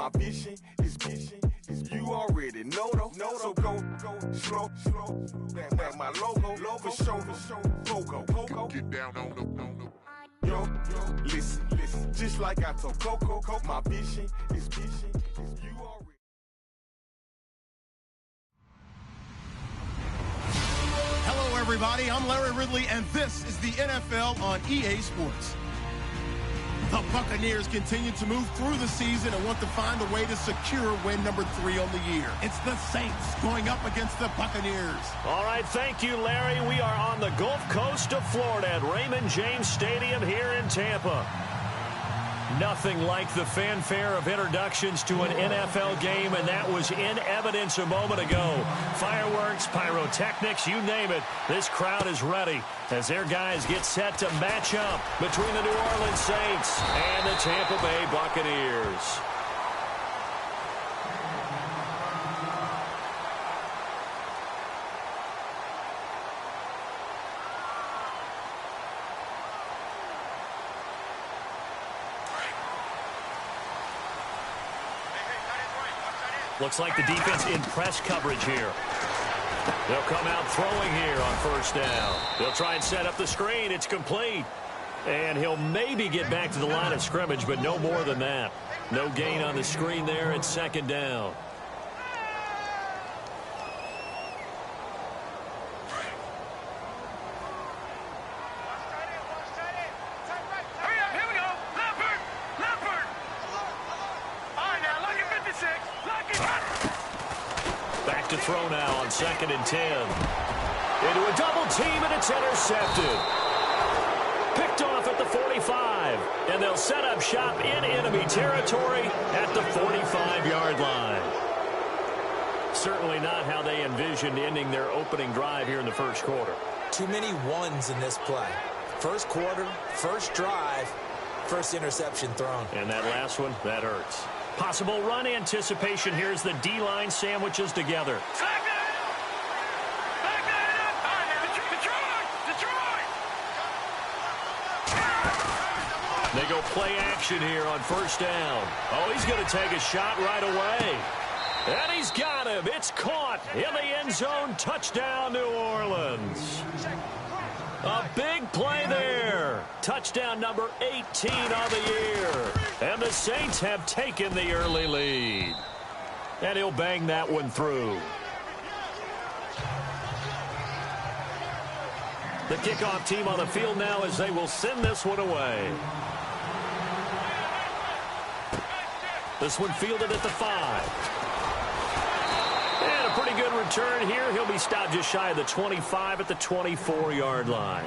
My vision is you already know though. So go slow. Back my logo for show. Pogo. Get down on the. Yo, listen. Just like I told Coco, my vision is you already. Hello, everybody. I'm Larry Ridley, and this is the NFL on EA Sports. The Buccaneers continue to move through the season and want to find a way to secure win number 3 on the year. It's the Saints going up against the Buccaneers. All right, thank you, Larry. We are on the Gulf Coast of Florida at Raymond James Stadium here in Tampa. Nothing like the fanfare of introductions to an NFL game, and that was in evidence a moment ago. Fireworks, pyrotechnics, you name it. This crowd is ready as their guys get set to match up between the New Orleans Saints and the Tampa Bay Buccaneers. Looks like the defense in press coverage here. They'll come out throwing here on first down. They'll try and set up the screen. It's complete. And he'll maybe get back to the line of scrimmage, but no more than that. No gain on the screen there. It's second down. Back to throw now on 2nd and 10. Into a double team, and it's intercepted. Picked off at the 45. And they'll set up shop in enemy territory at the 45-yard line. Certainly not how they envisioned ending their opening drive here in the first quarter. Too many ones in this play. First quarter, first drive, first interception thrown. And that last one, that hurts. Possible run anticipation. Here's the D-line sandwiches together. They go play action here on first down. Oh, he's going to take a shot right away. And he's got him. It's caught in the end zone. Touchdown, New Orleans. A big play there. Touchdown number 18 on the year. And the Saints have taken the early lead. And he'll bang that one through. The kickoff team on the field now as they will send this one away. This one fielded at the 5. And a pretty good return here. He'll be stopped just shy of the 25 at the 24-yard line.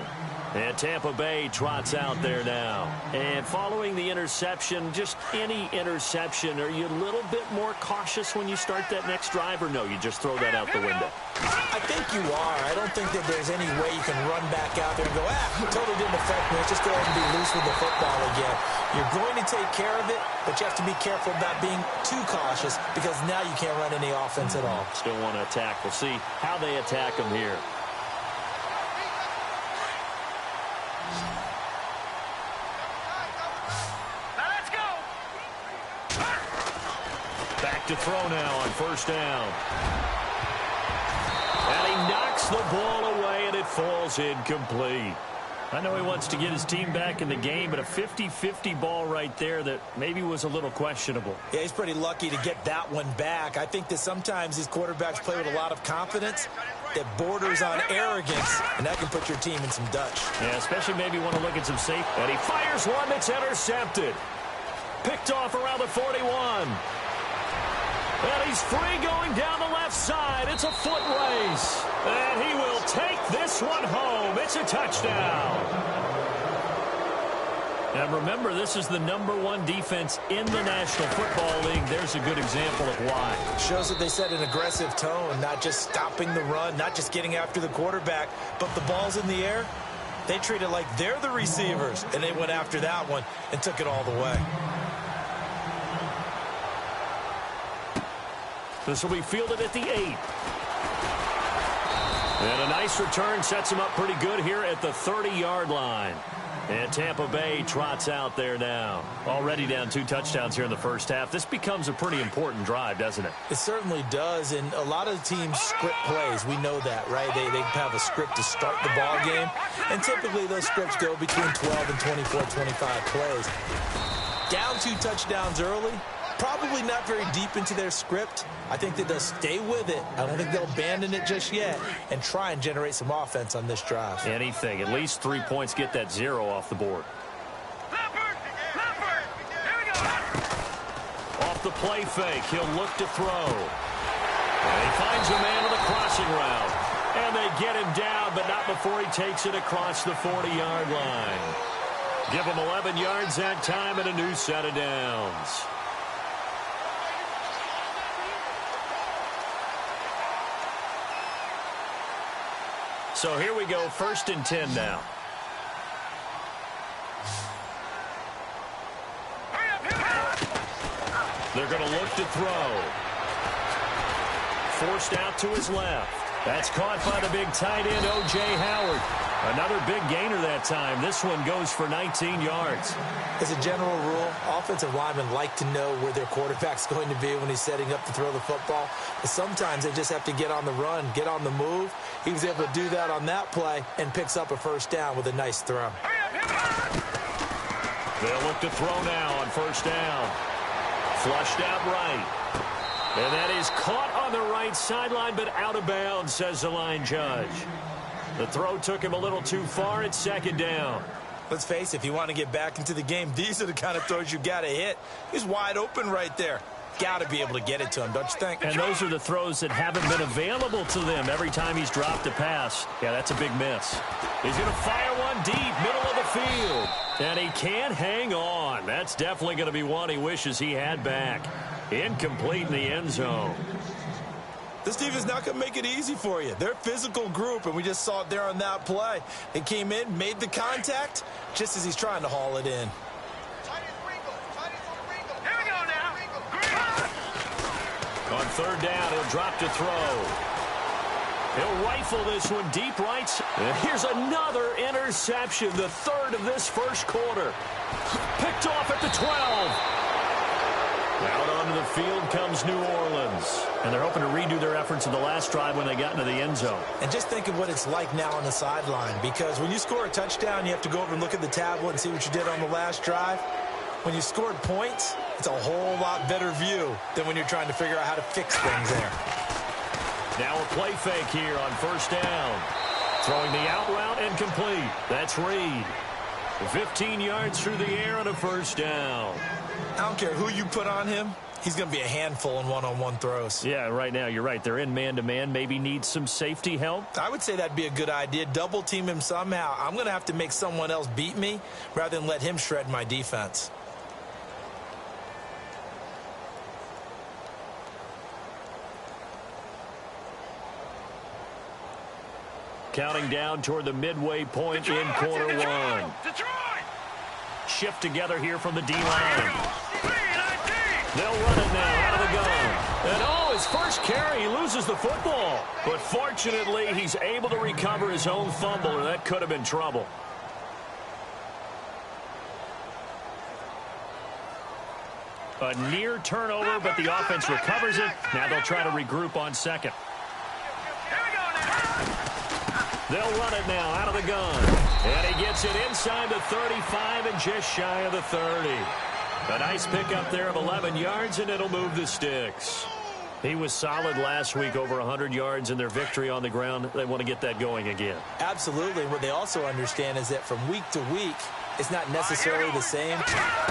And Tampa Bay trots out there now. And following the interception, just any interception, are you a little bit more cautious when you start that next drive, or no, you just throw that out the window? I think you are. I don't think that there's any way you can run back out there and go, totally didn't affect me. Let's just go ahead and be loose with the football again. You're going to take care of it, but you have to be careful about being too cautious because now you can't run any offense at all. Still want to attack. We'll see how they attack them here. Back to throw now on first down. And he knocks the ball away, and it falls incomplete. I know he wants to get his team back in the game, but a 50-50 ball right there that maybe was a little questionable. Yeah, he's pretty lucky to get that one back. I think that sometimes these quarterbacks play with a lot of confidence that borders on arrogance, and that can put your team in some Dutch. Yeah, especially maybe want to look at some safe. And he fires one that's intercepted. Picked off around the 41. And he's free going down the left side. It's a foot race. And he will take this one home. It's a touchdown. And remember, this is the #1 defense in the National Football League. There's a good example of why. Shows that they set an aggressive tone, not just stopping the run, not just getting after the quarterback, but the ball's in the air. They treat it like they're the receivers, and they went after that one and took it all the way. This will be fielded at the 8. And a nice return sets him up pretty good here at the 30-yard line. And Tampa Bay trots out there now. Already down 2 touchdowns here in the first half. This becomes a pretty important drive, doesn't it? It certainly does, and a lot of teams script plays. We know that, right? They have a script to start the ball game, and typically those scripts go between 12 and 24, 25 plays. Down 2 touchdowns early, probably not very deep into their script. I think that they'll stay with it. I don't think they'll abandon it just yet and try and generate some offense on this drive. Anything. At least 3 points, get that 0 off the board. Off the play fake, he'll look to throw. And he finds a man with a crossing route. And they get him down, but not before he takes it across the 40-yard line. Give him 11 yards that time and a new set of downs. So here we go, 1st and 10 now. They're going to look to throw. Forced out to his left. That's caught by the big tight end, O.J. Howard. Another big gainer that time. This one goes for 19 yards. As a general rule, offensive linemen like to know where their quarterback's going to be when he's setting up to throw the football. But sometimes they just have to get on the run, get on the move. He was able to do that on that play and picks up a first down with a nice throw. They'll look to throw now on 1st down. Flushed out right. And that is caught on the right sideline, but out of bounds, says the line judge. The throw took him a little too far. It's 2nd down. Let's face it, if you want to get back into the game, these are the kind of throws you got to hit. He's wide open right there. Got to be able to get it to him, don't you think? And those are the throws that haven't been available to them every time he's dropped a pass. Yeah, that's a big miss. He's going to fire one deep, middle of the field. And he can't hang on. That's definitely going to be one he wishes he had back. Incomplete in the end zone. This team is not going to make it easy for you. They're a physical group, and we just saw it there on that play. They came in, made the contact, just as he's trying to haul it in. On 3rd down, he'll drop to throw. He'll rifle this one deep right. And here's another interception, the 3rd of this first quarter. Picked off at the 12. Out onto the field comes New Orleans. And they're hoping to redo their efforts in the last drive when they got into the end zone. And just think of what it's like now on the sideline, because when you score a touchdown, you have to go over and look at the tablet and see what you did on the last drive. When you scored points, it's a whole lot better view than when you're trying to figure out how to fix things there. Now a play fake here on 1st down. Throwing the out route and complete. That's Reed. 15 yards through the air on a 1st down. I don't care who you put on him. He's going to be a handful in one-on-one throws. Yeah, right now, you're right. They're in man-to-man. Maybe need some safety help. I would say that'd be a good idea. Double team him somehow. I'm going to have to make someone else beat me rather than let him shred my defense. Counting down toward the midway point in quarter one. Shift together here from the D-line. They'll run it now out of the gun. And his first carry, he loses the football. But fortunately, he's able to recover his own fumble, or that could have been trouble. A near turnover, but the offense recovers it. Now they'll try to regroup on 2nd. They'll run it now out of the gun. And he gets it inside the 35 and just shy of the 30. A nice pickup there of 11 yards, and it'll move the sticks. He was solid last week, over 100 yards in their victory on the ground. They want to get that going again. Absolutely. What they also understand is that from week to week, it's not necessarily the same,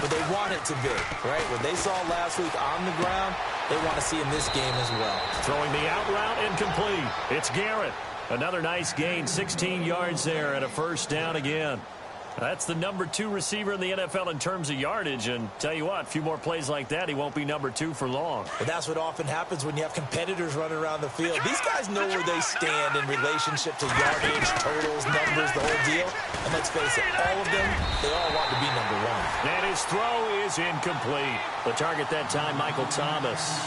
but they want it to be, right? What they saw last week on the ground, they want to see in this game as well. Throwing the out route incomplete. It's Garrett. Another nice gain, 16 yards there and a 1st down again. That's the number 2 receiver in the NFL in terms of yardage, and tell you what, a few more plays like that, he won't be number 2 for long. But that's what often happens when you have competitors running around the field. These guys know where they stand in relationship to yardage, totals, numbers, the whole deal. And let's face it, all of them, they all want to be number 1. And his throw is incomplete. The target that time, Michael Thomas.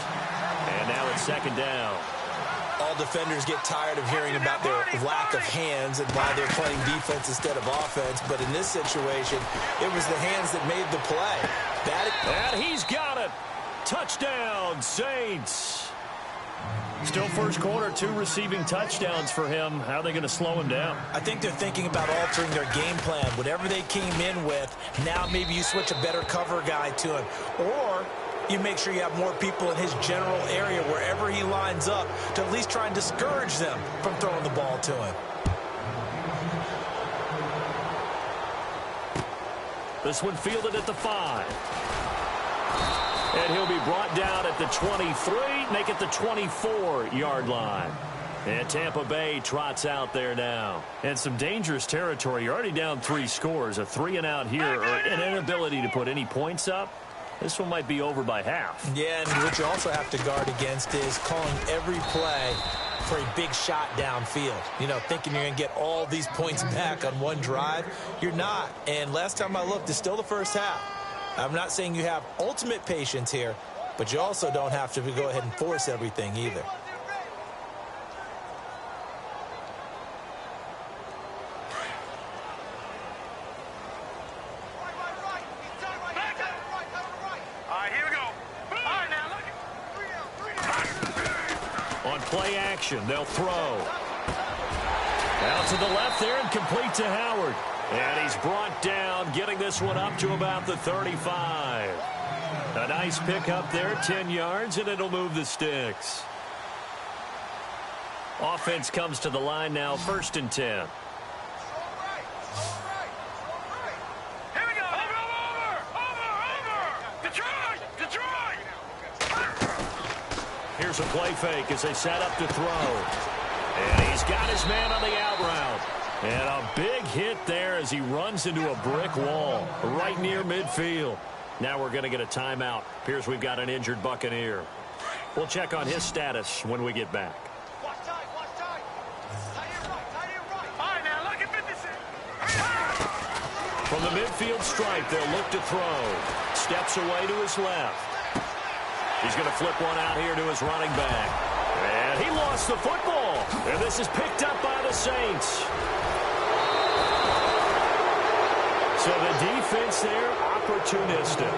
And now it's 2nd down. All defenders get tired of hearing about their lack of hands and why they're playing defense instead of offense. But in this situation, it was the hands that made the play. And he's got it. Touchdown, Saints. Still first quarter, 2 receiving touchdowns for him. How are they going to slow him down? I think they're thinking about altering their game plan. Whatever they came in with, now maybe you switch a better cover guy to him. Or you make sure you have more people in his general area wherever he lines up to at least try and discourage them from throwing the ball to him. This one fielded at the 5. And he'll be brought down at the 23, make it the 24-yard line. And Tampa Bay trots out there now. And some dangerous territory. You're already down 3 scores. A 3-and-out here, or an inability to put any points up. This one might be over by half. Yeah, and what you also have to guard against is calling every play for a big shot downfield. You know, thinking you're going to get all these points back on one drive. You're not. And last time I looked, it's still the first half. I'm not saying you have ultimate patience here, but you also don't have to go ahead and force everything either. On play action, they'll throw. Out to the left there and complete to Howard. And he's brought down, getting this one up to about the 35. A nice pickup there, 10 yards, and it'll move the sticks. Offense comes to the line now, 1st and 10. Here we go. Over. Detroit. Here's a play fake as they set up to throw. And he's got his man on the out route. And a big hit there as he runs into a brick wall right near midfield. Now we're going to get a timeout. Appears we've got an injured Buccaneer. We'll check on his status when we get back. Watch time. Tight end right. All right, now look at 56. From the midfield stripe, they'll look to throw. Steps away to his left. He's going to flip one out here to his running back. And he lost the football. And this is picked up by the Saints. So the defense there, opportunistic.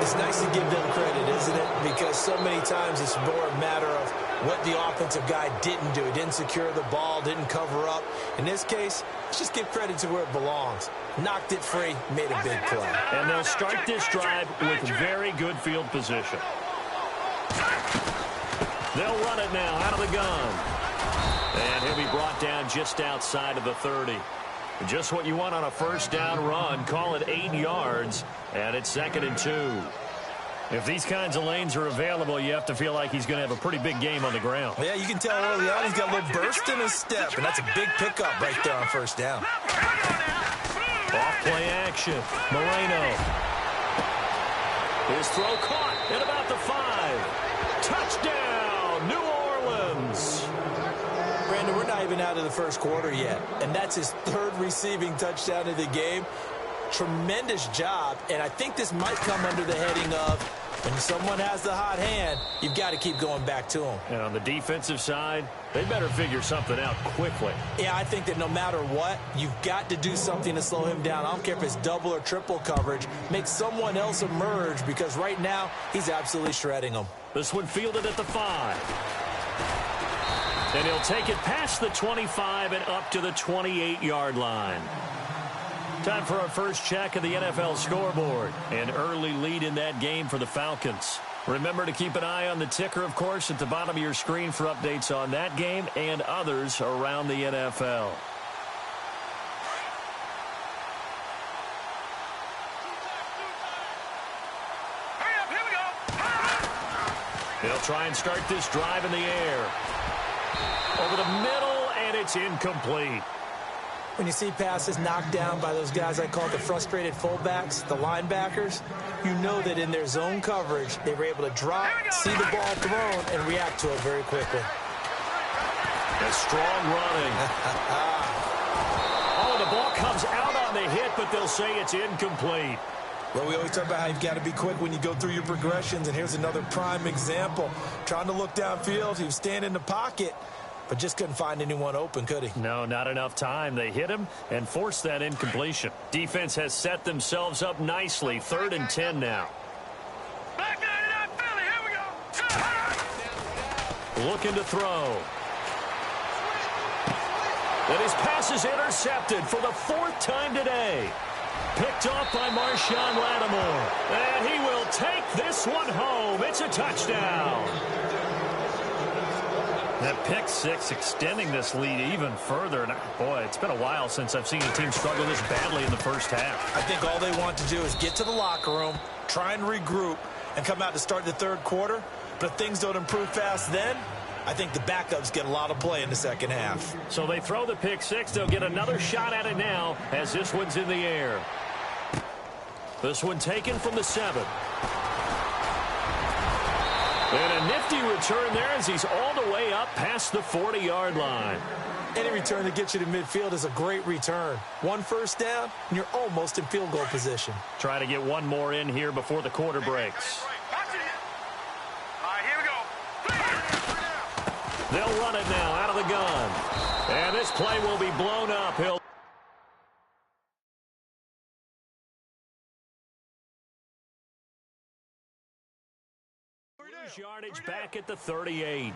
It's nice to give them credit, isn't it? Because so many times it's more a matter of what the offensive guy didn't do. He didn't secure the ball, didn't cover up. In this case, let's just give credit to where it belongs. Knocked it free, made a big play. And they'll start this drive with very good field position. They'll run it now out of the gun. And he'll be brought down just outside of the 30. Just what you want on a first down run. Call it 8 yards, and it's 2nd and 2. If these kinds of lanes are available, you have to feel like he's going to have a pretty big game on the ground. Yeah, you can tell early on he's got a little burst in his step, and that's a big pickup right there on first down. Off play action. Moreno. His throw caught at about the 5. Touchdown, New Orleans. Brandon, we're not even out of the first quarter yet, and that's his 3rd receiving touchdown of the game. Tremendous job, and I think this might come under the heading of when someone has the hot hand, you've got to keep going back to him. And on the defensive side, they better figure something out quickly. Yeah, I think that no matter what, you've got to do something to slow him down. I don't care if it's double or triple coverage. Make someone else emerge, because right now he's absolutely shredding them. This one fielded at the 5. And he'll take it past the 25 and up to the 28-yard line. Time for our first check of the NFL scoreboard. An early lead in that game for the Falcons. Remember to keep an eye on the ticker, of course, at the bottom of your screen for updates on that game and others around the NFL. Here we go. They'll try and start this drive in the air. Over the middle, and it's incomplete. When you see passes knocked down by those guys I call the frustrated fullbacks, the linebackers, you know that in their zone coverage, they were able to drop, see the ball thrown, and react to it very quickly. A strong running. Oh, the ball comes out on the hit, but they'll say it's incomplete. Well, we always talk about how you've got to be quick when you go through your progressions, and here's another prime example. Trying to look downfield, he was standing in the pocket, but just couldn't find anyone open, could he? No, not enough time. They hit him and forced that incompletion. Defense has set themselves up nicely. 3rd and 10 now. Looking to throw. And his pass is intercepted for the 4th time today. Picked off by Marshawn Lattimore. And he will take this one home. It's a touchdown. That pick six extending this lead even further. And boy, it's been a while since I've seen a team struggle this badly in the first half. I think all they want to do is get to the locker room, try and regroup, and come out to start the 3rd quarter. But if things don't improve fast then, I think the backups get a lot of play in the second half. So they throw the pick six. They'll get another shot at it now as this one's in the air. This one taken from the 7. And a nifty return there as he's all the way up past the 40-yard line. Any return that gets you to midfield is a great return. 1 first down, and you're almost in field goal position. Try to get one more in here before the quarter breaks. They'll run it now out of the gun. And this play will be blown up. He'll lose yardage back at the 38.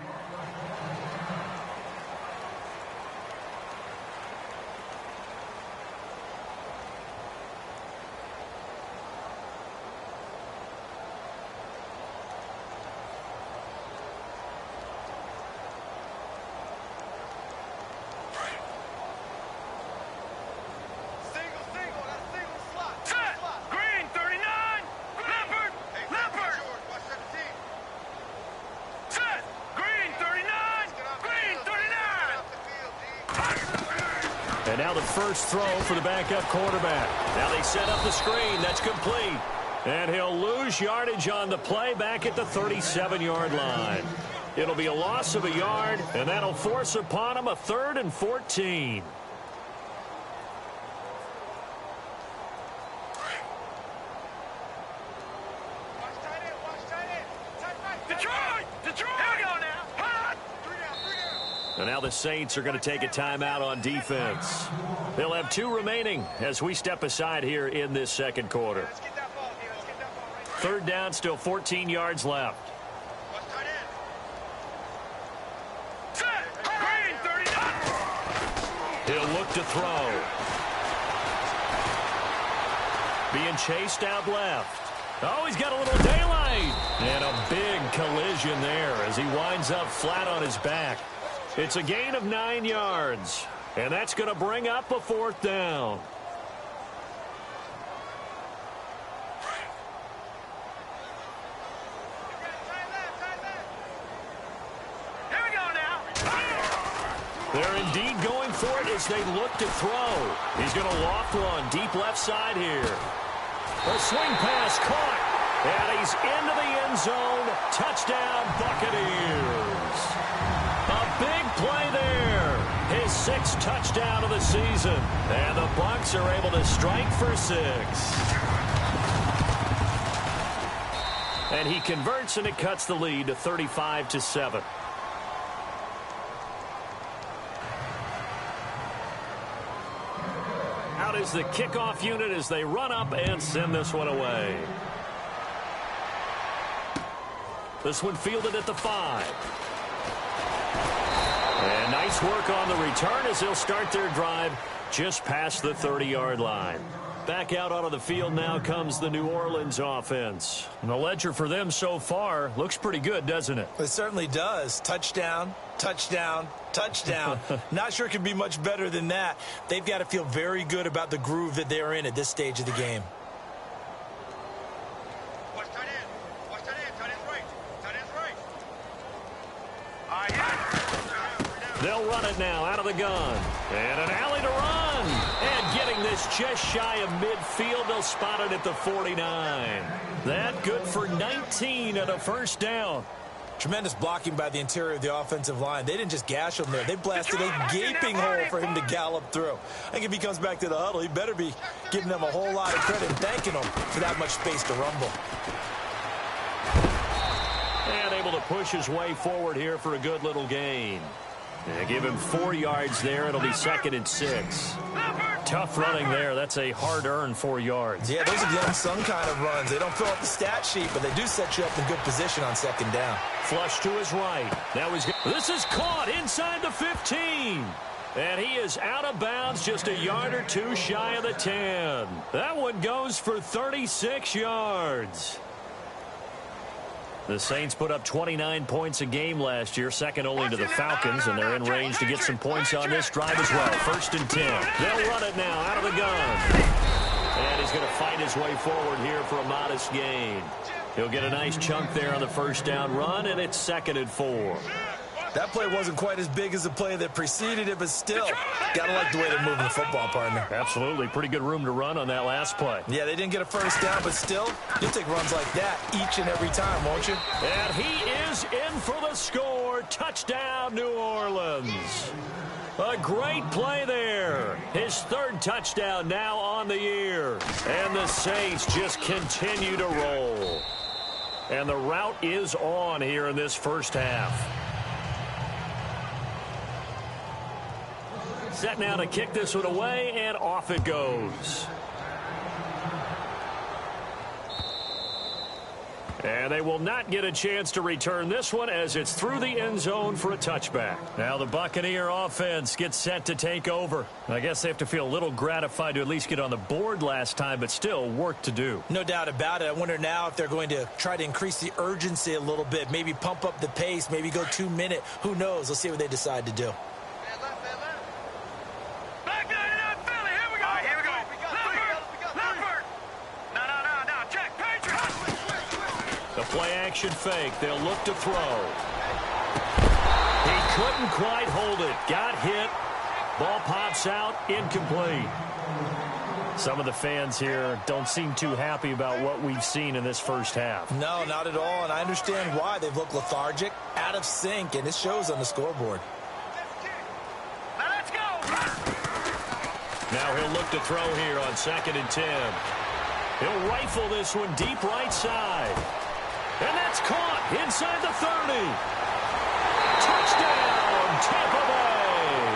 And now the first throw for the backup quarterback. Now they set up the screen. That's complete. And he'll lose yardage on the play back at the 37-yard line. It'll be a loss of a yard, and that'll force upon him a 3rd and 14. And now the Saints are going to take a timeout on defense. They'll have 2 remaining as we step aside here in this 2nd quarter. 3rd down, still 14 yards left. He'll look to throw. Being chased out left. Oh, he's got a little daylight. And a big collision there as he winds up flat on his back. It's a gain of 9 yards, and that's going to bring up a 4th down. Here we go now. They're indeed going for it as they look to throw. He's going to loft one deep left side here. A swing pass caught, and he's into the end zone. Touchdown, Buccaneers. A big play there. His 6th touchdown of the season. And the Bucs are able to strike for 6. And he converts, and it cuts the lead to 35-7. Out is the kickoff unit as they run up and send this one away. This one fielded at the 5. And nice work on the return as they'll start their drive just past the 30-yard line. Back out onto the field now comes the New Orleans offense. And the ledger for them so far looks pretty good, doesn't it? It certainly does. Touchdown, touchdown, touchdown. Not sure it could be much better than that. They've got to feel very good about the groove that they're in at this stage of the game. They'll run it now out of the gun. And an alley to run. And getting this just shy of midfield. They'll spot it at the 49. That good for 19 at a first down. Tremendous blocking by the interior of the offensive line. They didn't just gash him there. They blasted a gaping hole for him to gallop through. I think if he comes back to the huddle, he better be giving them a whole lot of credit and thanking them for that much space to rumble. And able to push his way forward here for a good little gain. Give him 4 yards there. It'll be 2nd and 6. Tough running there. That's a hard-earned 4 yards. Yeah, those are the unsung kind of runs. They don't fill up the stat sheet, but they do set you up in good position on 2nd down. Flush to his right. Now this is caught inside the 15. And he is out of bounds, just a yard or 2 shy of the 10. That one goes for 36 yards. The Saints put up 29 points a game last year, second only to the Falcons, and they're in range to get some points on this drive as well. 1st and 10. They'll run it now out of the gun. And he's going to fight his way forward here for a modest gain. He'll get a nice chunk there on the 1st down run, and it's 2nd and 4. That play wasn't quite as big as the play that preceded it, but still, gotta like the way they're moving the football, partner. Absolutely. Pretty good room to run on that last play. Yeah, they didn't get a 1st down, but still, you'll take runs like that each and every time, won't you? And he is in for the score. Touchdown, New Orleans. A great play there. His 3rd touchdown now on the year. And the Saints just continue to roll. And the route is on here in this first half. Set now to kick this one away, and off it goes. And they will not get a chance to return this one as it's through the end zone for a touchback. Now the Buccaneer offense gets set to take over. I guess they have to feel a little gratified to at least get on the board last time, but still work to do. No doubt about it. I wonder now if they're going to try to increase the urgency a little bit, maybe pump up the pace, maybe go 2-minute. Who knows? Let's see what they decide to do. Play action fake. They'll look to throw. He couldn't quite hold it. Got hit. Ball pops out. Incomplete. Some of the fans here don't seem too happy about what we've seen in this first half. No, not at all. And I understand why. They've looked lethargic, out of sync, and it shows on the scoreboard. Now let's go. Now he'll look to throw here on 2nd and 10. He'll rifle this one deep right side. And that's caught inside the 30. Touchdown, Tampa Bay.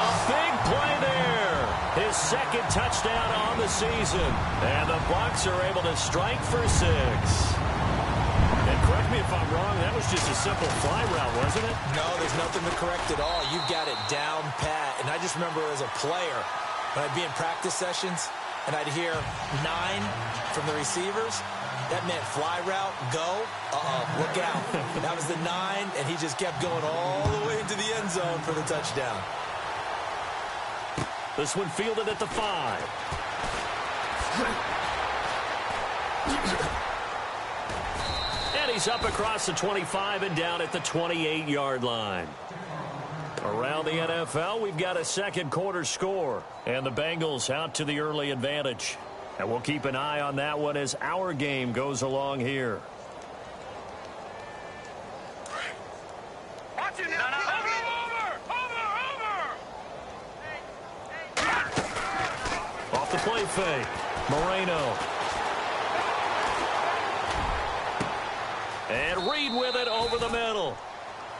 A big play there. His 2nd touchdown on the season. And the Bucs are able to strike for 6. And correct me if I'm wrong, that was just a simple fly route, wasn't it? No, there's nothing to correct at all. You've got it down pat. And I just remember as a player, when I'd be in practice sessions, and I'd hear 9 from the receivers, that meant fly route, go, look out. That was the 9, and he just kept going all the way into the end zone for the touchdown. This one fielded at the 5. And he's up across the 25 and down at the 28-yard line. Around the NFL, we've got a 2nd quarter score, and the Bengals out to the early advantage. And we'll keep an eye on that one as our game goes along here. Watch it now. Over. Off the play fake. Moreno. And Reed with it over the middle.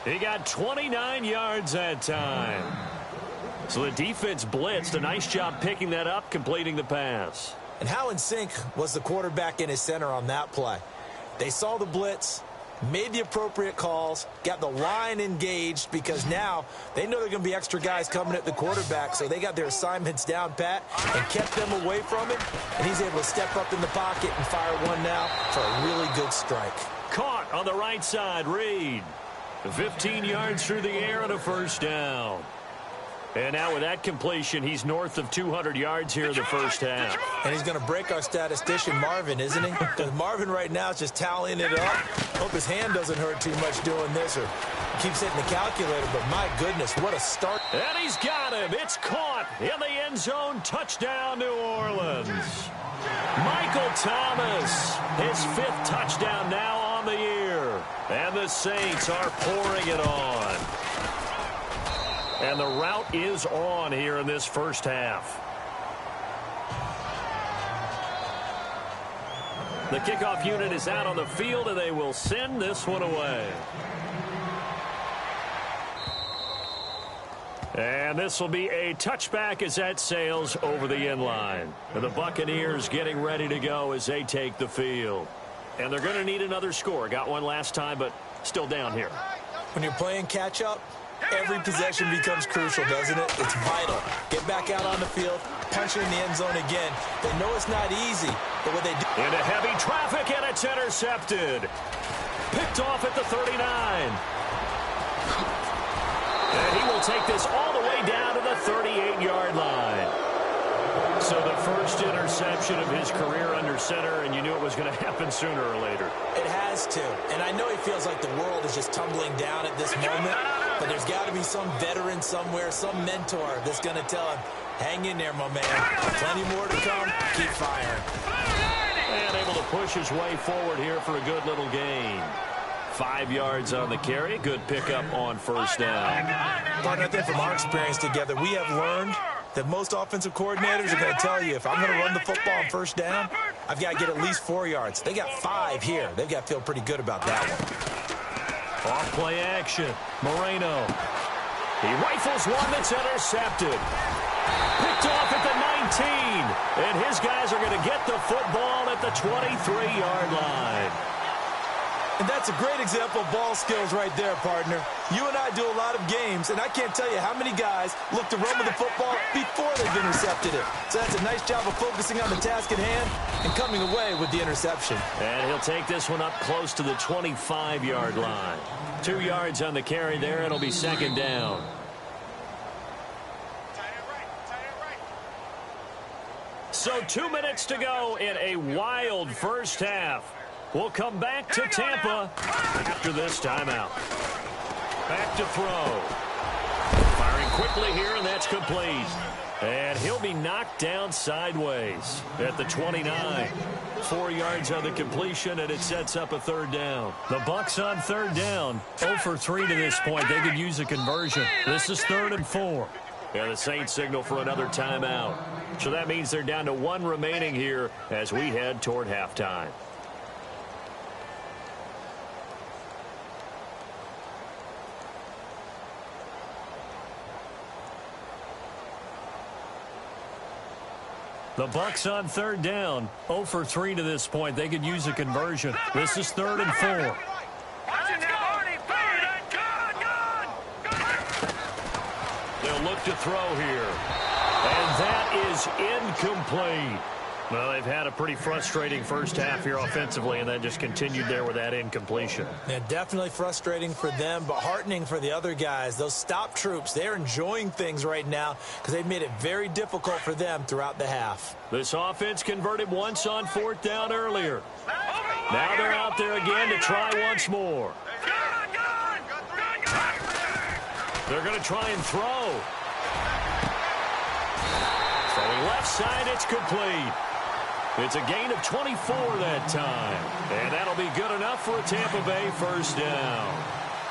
He got 29 yards that time. So the defense blitzed. A nice job picking that up, completing the pass. And how in sync was the quarterback and his center on that play? They saw the blitz, made the appropriate calls, got the line engaged because now they know there are going to be extra guys coming at the quarterback, so they got their assignments down pat and kept them away from him, and he's able to step up in the pocket and fire one now for a really good strike. Caught on the right side, Reed. 15 yards through the air and a 1st down. And now with that completion, he's north of 200 yards here in the first half. And he's going to break our statistician, Marvin, isn't he? Because Marvin right now is just tallying it up. Hope his hand doesn't hurt too much doing this or keeps hitting the calculator. But my goodness, what a start. And he's got him. It's caught in the end zone. Touchdown, New Orleans. Michael Thomas, his 5th touchdown now on the year. here. And the Saints are pouring it on. And the route is on here in this first half. The kickoff unit is out on the field, and they will send this one away. And this will be a touchback as that sails over the end line. And the Buccaneers getting ready to go as they take the field. And they're going to need another score. Got one last time, but still down here. When you're playing catch-up, every possession becomes crucial, doesn't it? It's vital. Get back out on the field, punch it in the end zone again. They know it's not easy, but what they do... Into heavy traffic, and it's intercepted. Picked off at the 39. And he will take this all the way down to the 38-yard line. So the first interception of his career under center, and you knew it was going to happen sooner or later. It has to. And I know he feels like the world is just tumbling down at this moment, but there's got to be some veteran somewhere, some mentor that's going to tell him, hang in there, my man. Plenty more to come. Keep firing. And able to push his way forward here for a good little gain. 5 yards on the carry. Good pickup on first down. Partner, I think from our experience together, we have learned that most offensive coordinators are going to tell you, if I'm going to run the football on first down, I've got to get at least 4 yards. They got 5 here. They've got to feel pretty good about that one. Off play action. Moreno. He rifles one that's intercepted. Picked off at the 19. And his guys are going to get the football at the 23-yard line. And that's a great example of ball skills right there, partner. You and I do a lot of games, and I can't tell you how many guys look to run with the football before they've intercepted it. So that's a nice job of focusing on the task at hand and coming away with the interception. And he'll take this one up close to the 25-yard line. 2 yards on the carry there. It'll be second down. So 2 minutes to go in a wild first half. We'll come back to Tampa after this timeout. Back to throw. Firing quickly here, and that's complete. And he'll be knocked down sideways at the 29. 4 yards on the completion, and it sets up a third down. The Bucs on third down. 0 for 3 to this point. They could use a conversion. This is 3rd and 4. And the Saints signal for another timeout. So that means they're down to 1 remaining here as we head toward halftime. The Bucs on third down. 0 for 3 to this point. They could use a conversion. This is 3rd and 4. They'll look to throw here. And that is incomplete. Well, they've had a pretty frustrating first half here offensively, and then just continued there with that incompletion. Yeah, definitely frustrating for them, but heartening for the other guys. Those stop troops, they're enjoying things right now because they've made it very difficult for them throughout the half. This offense converted once on 4th down earlier. Now they're out there again to try once more. They're going to try and throw. Throwing left side, it's complete. It's a gain of 24 that time. And that'll be good enough for a Tampa Bay first down.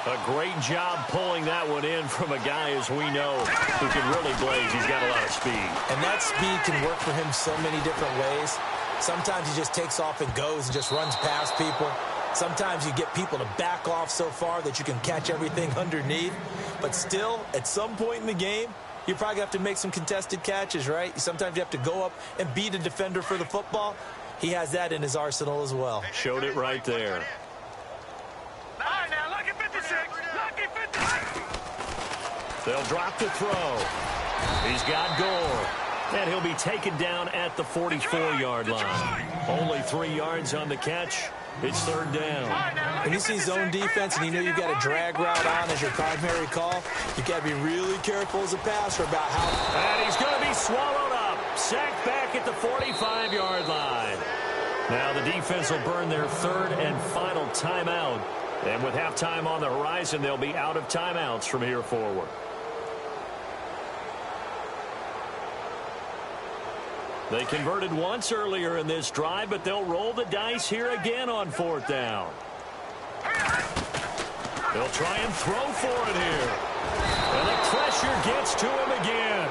A great job pulling that one in from a guy, as we know, who can really blaze. He's got a lot of speed. And that speed can work for him so many different ways. Sometimes he just takes off and goes and just runs past people. Sometimes you get people to back off so far that you can catch everything underneath. But still, at some point in the game, you probably have to make some contested catches, right? Sometimes you have to go up and beat a defender for the football. He has that in his arsenal as well. Showed it right there. They'll drop the throw. He's got Gore. And he'll be taken down at the 44-yard line. Only 3 yards on the catch. It's 3rd down. When you see zone defense and you know you've got a drag route on as your primary call, you've got to be really careful as a passer about how... And he's going to be swallowed up. Sacked back at the 45-yard line. Now the defense will burn their 3rd and final timeout. And with halftime on the horizon, they'll be out of timeouts from here forward. They converted once earlier in this drive, but they'll roll the dice here again on 4th down. They'll try and throw for it here. And the pressure gets to him again.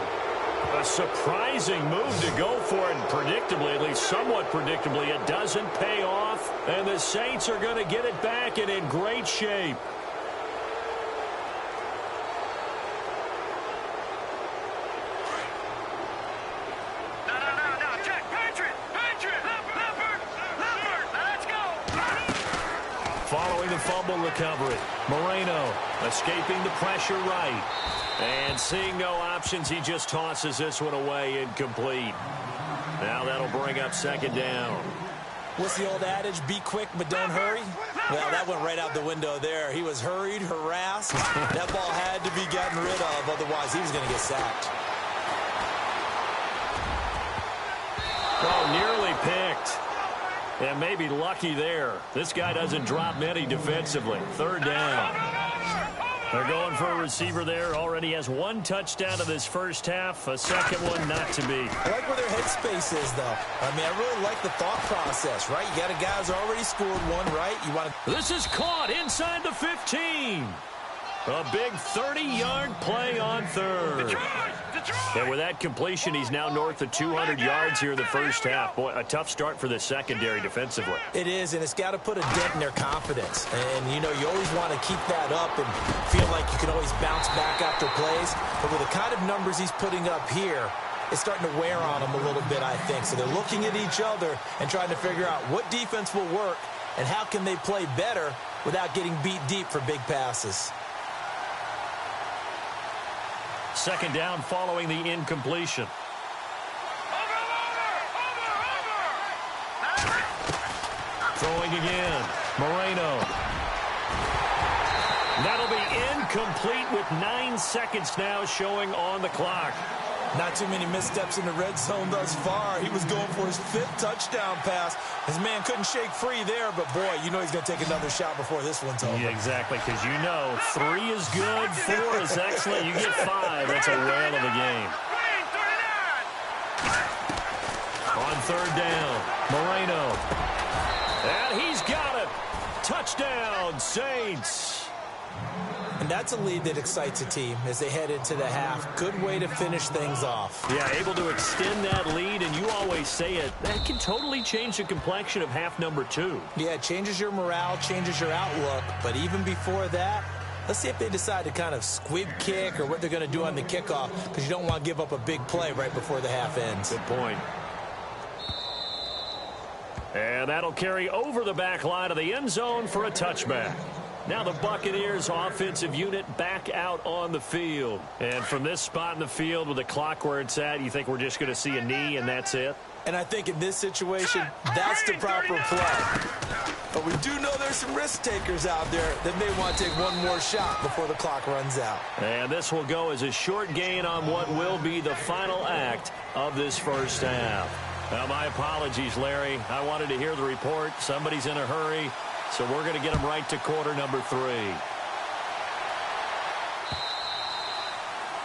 A surprising move to go for it, and predictably, at least somewhat predictably, it doesn't pay off. And the Saints are going to get it back and in great shape. Following the fumble recovery, Moreno escaping the pressure right. And seeing no options, he just tosses this one away, incomplete. Now that'll bring up second down. What's the old adage? Be quick, but don't hurry? Well, that went right out the window there. He was hurried, harassed. That ball had to be gotten rid of, otherwise he was going to get sacked. Oh, nearly picked. And maybe lucky there. This guy doesn't drop many defensively. Third down. They're going for a receiver there. Already has one touchdown in this first half. A second one not to be. I like where their headspace is, though. I mean, I really like the thought process, right? You got a guy who's already scored one, right? You want to... This is caught inside the 15. A big 30-yard play on third. And with that completion, he's now north of 200 yards here in the first half. Boy, a tough start for the secondary defensively. It is, and it's got to put a dent in their confidence. And, you know, you always want to keep that up and feel like you can always bounce back after plays. But with the kind of numbers he's putting up here, it's starting to wear on them a little bit, I think. So they're looking at each other and trying to figure out what defense will work and how can they play better without getting beat deep for big passes. Second down following the incompletion. Throwing again. Moreno. That'll be incomplete with 9 seconds now showing on the clock. Not too many missteps in the red zone thus far. He was going for his 5th touchdown pass. His man couldn't shake free there, but boy, you know he's going to take another shot before this one's over. Yeah, exactly, because you know 3 is good, 4 is excellent. You get 5, that's a whale of a game. On third down, Moreno. And he's got it. Touchdown, Saints. And that's a lead that excites a team as they head into the half. Good way to finish things off. Yeah, able to extend that lead, and you always say it, that can totally change the complexion of half number 2. Yeah, it changes your morale, changes your outlook. But even before that, let's see if they decide to kind of squib kick or what they're going to do on the kickoff, because you don't want to give up a big play right before the half ends. Good point. And that'll carry over the back line of the end zone for a touchback. Now the Buccaneers offensive unit back out on the field. And from this spot in the field with the clock where it's at, you think we're just going to see a knee and that's it? And I think in this situation, that's the proper play. But we do know there's some risk takers out there that may want to take one more shot before the clock runs out. And this will go as a short gain on what will be the final act of this first half. Now, my apologies, Larry. I wanted to hear the report. Somebody's in a hurry. So we're going to get them right to quarter number 3.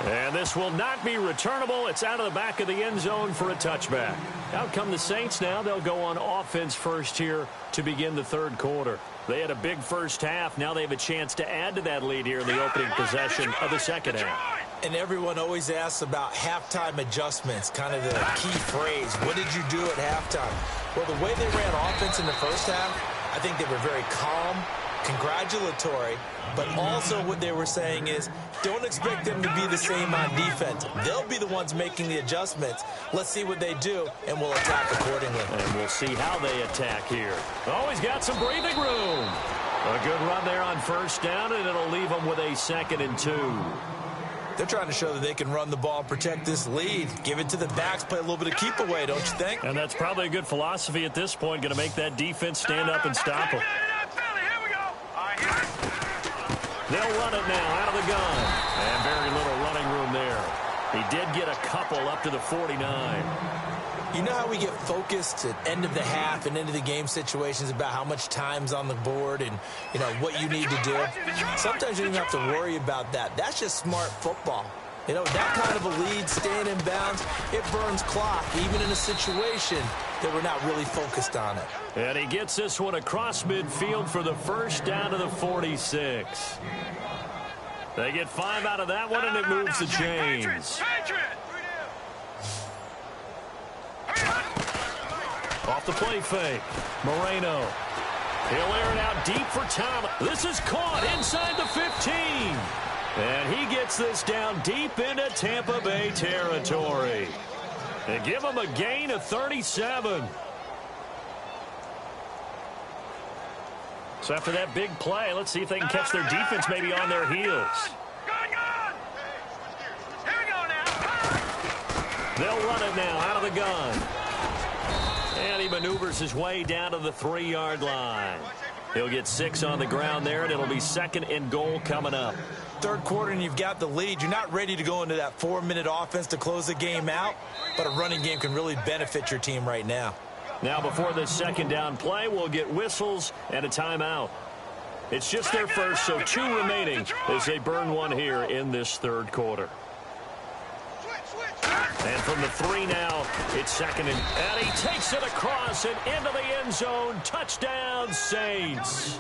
And this will not be returnable. It's out of the back of the end zone for a touchback. Out come the Saints now. They'll go on offense first here to begin the third quarter. They had a big first half. Now they have a chance to add to that lead here in the opening possession of the second half. And everyone always asks about halftime adjustments, kind of the key phrase. What did you do at halftime? Well, the way they ran offense in the first half, I think they were very calm, congratulatory, but also what they were saying is don't expect them to be the same on defense. They'll be the ones making the adjustments. Let's see what they do, and we'll attack accordingly. And we'll see how they attack here. Always got some breathing room. A good run there on first down, and it'll leave them with a 2nd and 2. They're trying to show that they can run the ball and protect this lead. Give it to the backs, play a little bit of keep away, don't you think? And that's probably a good philosophy at this point, going to make that defense stand up and stop them. They'll run it now out of the gun. And very little running room there. He did get a couple up to the 49. You know how we get focused at end of the half and into the game situations about how much time's on the board and, you know, what you need to do? Sometimes you don't even have to worry about that. That's just smart football. You know, that kind of a lead, staying in bounds, it burns clock, even in a situation they were not really focused on it. And he gets this one across midfield for the first down to the 46. They get 5 out of that one, and it moves the chains. Off the play fake. Moreno. He'll air it out deep for Thomas. This is caught inside the 15. And he gets this down deep into Tampa Bay territory. They give him a gain of 37. So after that big play, let's see if they can catch their defense maybe on their heels. They'll run it now out of the gun. And he maneuvers his way down to the 3-yard line. He'll get 6 on the ground there, and it'll be 2nd and goal coming up. Third quarter, and you've got the lead. You're not ready to go into that 4-minute offense to close the game out, but a running game can really benefit your team right now. Now before this 2nd down play, we'll get whistles and a timeout. It's just their first, so 2 remaining as they burn one here in this 3rd quarter. And from the 3 now, it's 2nd and he takes it across and into the end zone. Touchdown, Saints.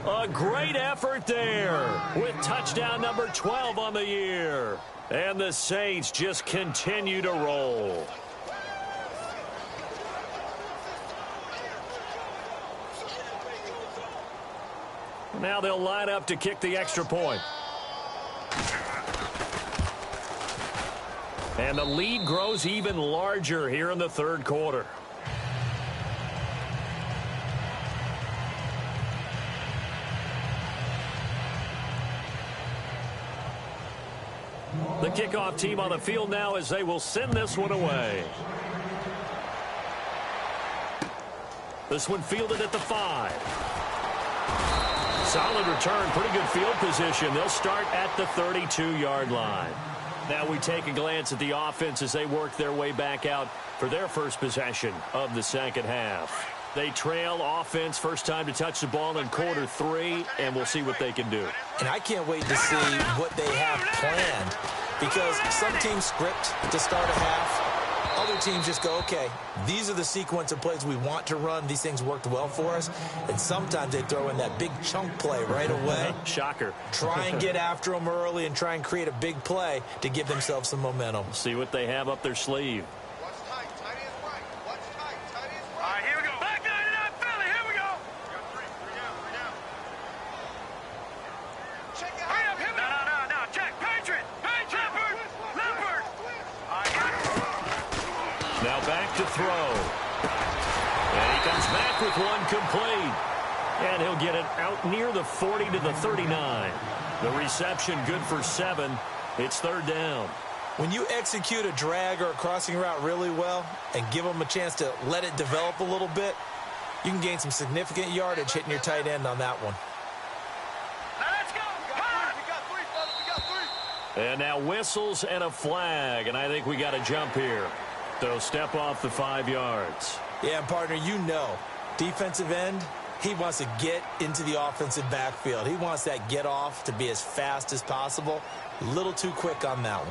A great effort there with touchdown number 12 on the year. And the Saints just continue to roll. Now they'll line up to kick the extra point. And the lead grows even larger here in the 3rd quarter. The kickoff team on the field now as they will send this one away. This one fielded at the 5. Solid return, pretty good field position. They'll start at the 32-yard line. Now we take a glance at the offense as they work their way back out for their first possession of the 2nd half. They trail offense, first time to touch the ball in quarter 3, and we'll see what they can do. And I can't wait to see what they have planned, because some teams script to start a half. Other teams just go, okay, these are the sequence of plays we want to run. These things worked well for us. And sometimes they throw in that big chunk play right away. Shocker. Try and get after them early and try and create a big play to give themselves some momentum. See what they have up their sleeve. Now back to throw. And he comes back with one complete. And he'll get it out near the 40 to the 39. The reception good for 7. It's 3rd down. When you execute a drag or a crossing route really well and give them a chance to let it develop a little bit, you can gain some significant yardage hitting your tight end on that one. And now whistles and a flag. And I think we got a jump here. So step off the 5 yards. Yeah, partner, you know, defensive end, he wants to get into the offensive backfield. He wants that get off to be as fast as possible. A little too quick on that one.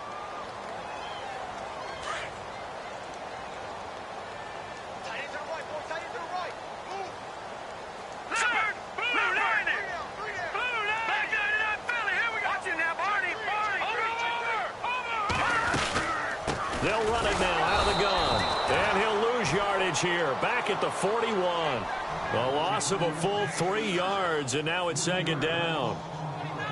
They'll run it now out of the gun. And he'll lose yardage here. Back at the 41. A loss of a full 3 yards, and now it's 2nd down.